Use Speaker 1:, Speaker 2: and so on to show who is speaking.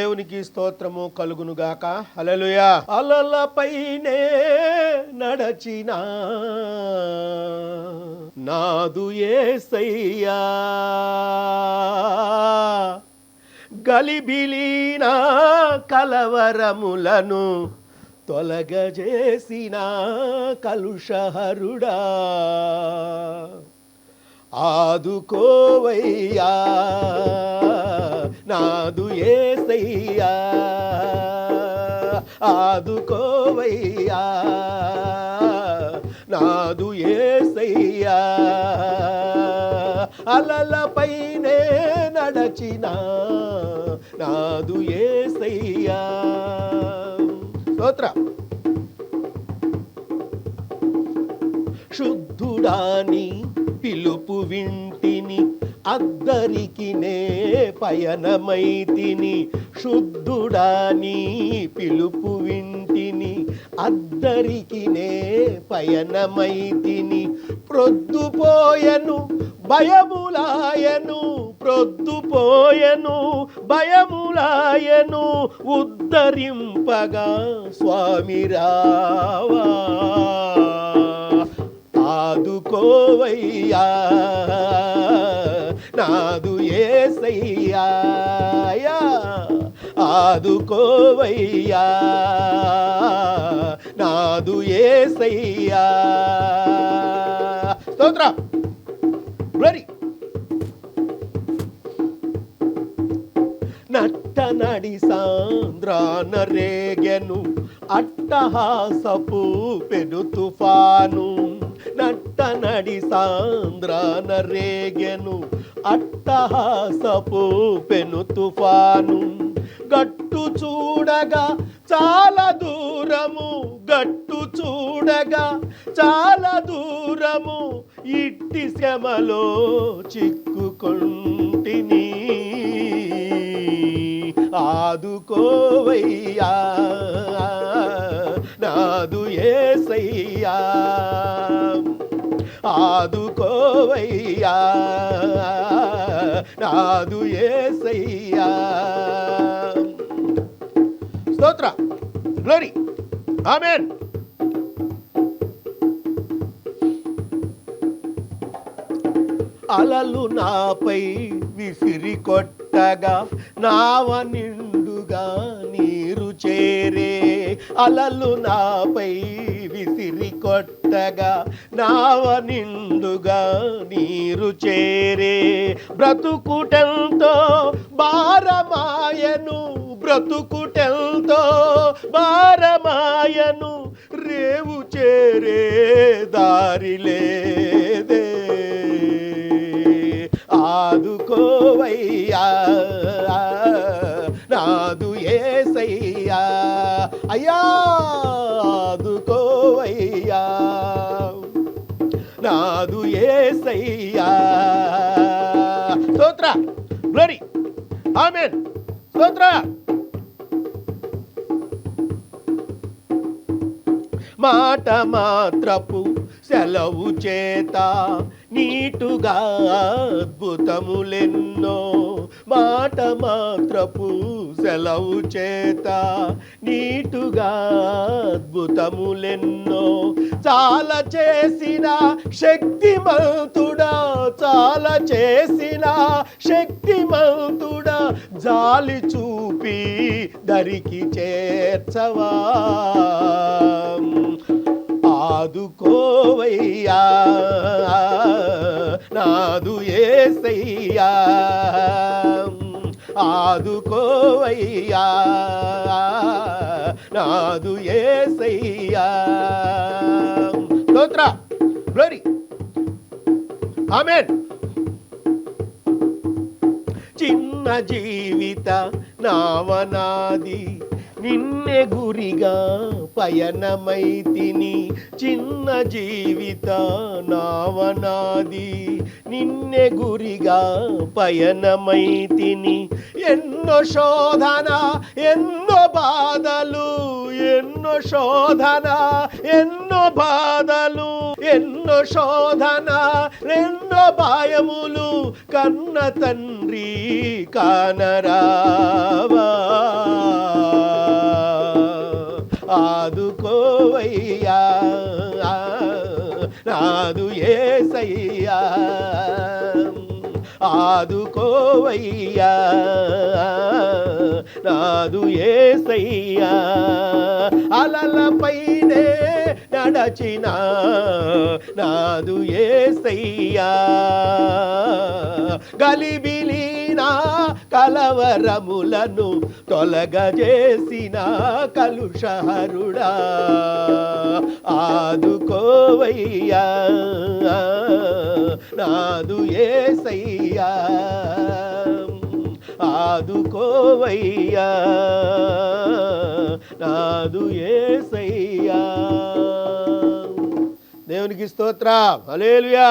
Speaker 1: దేవునికి స్తోత్రము కలుగునుగాక. హల్లెలూయా. అలలపైనే నడచిన నాదు యేసయ్యా, గలిబిలిన కలవరములను తొలగజేసిన కలుషహరుడా, ఆదుకోవయ్యా నాదు యేసయ్యా, ఆదుకోవయ్యా నాదు యేసయ్యా, అలలపైనే నడచిన నాదు యేసయ్యా. స్తోత్రం. శుద్ధుడాని పిలుపు వింటిని, అద్దరికి నే పయనమైతిని. శుద్ధుడాని పిలుపు వింటిని, అద్దరికి నే పయనమైతిని. ప్రొద్దుపోయను భయములాయను, ప్రొద్దుపోయను భయములాయను, ఉద్ధరింపగా స్వామి రావా, ఆదుకోవయ్యా నాదు యేసయ్యా, ఆదుకోవయ్యా నాదు యేసయ్యా. స్తోత్రం. గ్లోరీ. నట్టనడి సాంద్రాన రేగెను అట్టహాసపు పెను తుఫాను, నట్టనడి సాంద్రాన రేగెను అట్టహాసపు పెను తుఫాను. గట్టు చూడగా చాలా దూరము, గట్టు చూడగా చాలా దూరము, ఇట్టి శ్రమలో చిక్కుకొంటిని, ఆదుకోవయ్యా నాదు యేసయ్యా, ఆదుకోవయ్యా నాదు యేసయ్యా. స్తోత్ర. గ్లోరీ. ఆమేన్. అలలు నాపై విసిరి కొట్టగా నావ నిండుగా నీరు చేరే, అలలు నాపై విసిరి కొట్టగా నావ నిండుగా నీరు చేరే. బ్రతుకుటెంతో భారమాయను, బ్రతుకుటెంతో భారమాయను, రేవు చేరే దారి లేదే, ఆదుకోవయ్యా నాదు యేసయ్యా, అయ్యా ఆదుకోవయ్యా నాదు యేసయ్యా. స్తోత్ర. గ్లోరీ. ఆమేన్. స్తోత్ర. మాట మాత్రపు సెలవు చేత నీటుగా అద్భుతములెన్నో, మాట మాత్రపు సెలవు చేత నీటుగా అద్భుతములెన్నో, చాలా చేసిన శక్తిమంతుడా, చాలా చేసిన శక్తిమంతుడా, జాలి చూపి దరికి చేర్చవా, ఆదుకోవయ్యా నాదు యేసయ్యా, ఆదుకోవయ్యా నాదు యేసయ్యా. స్తోత్ర. గ్లోరీ. ఆమేన్. చిన్న జీవిత నావనాది, నిన్నే గురిగా పయనమైతిని, చిన్న జీవిత నావనాది, నిన్నే గురిగా పయనమైతిని. ఎన్నో శోధన ఎన్నో బాధలు, ఎన్నో శోధన ఎన్నో బాధలు, ఎన్నో శోధన ఎన్నో భయములు, కన్న తండ్రి కానరావా, యేసయ్యా ఆదుకోవయ్యా నాదు యేసయ్యా అలలపైనే నడచిన నాదు యేసయ్యా గలిబిలీనా కలవరములను తొలగజేసిన కలుషహరుడా ఆదుకోవయ్యా నాదు యేసయ్యా ఆదుకోవయ్యా నాదు యేసయ్యా దేవునికి స్తోత్రం హల్లెలూయా.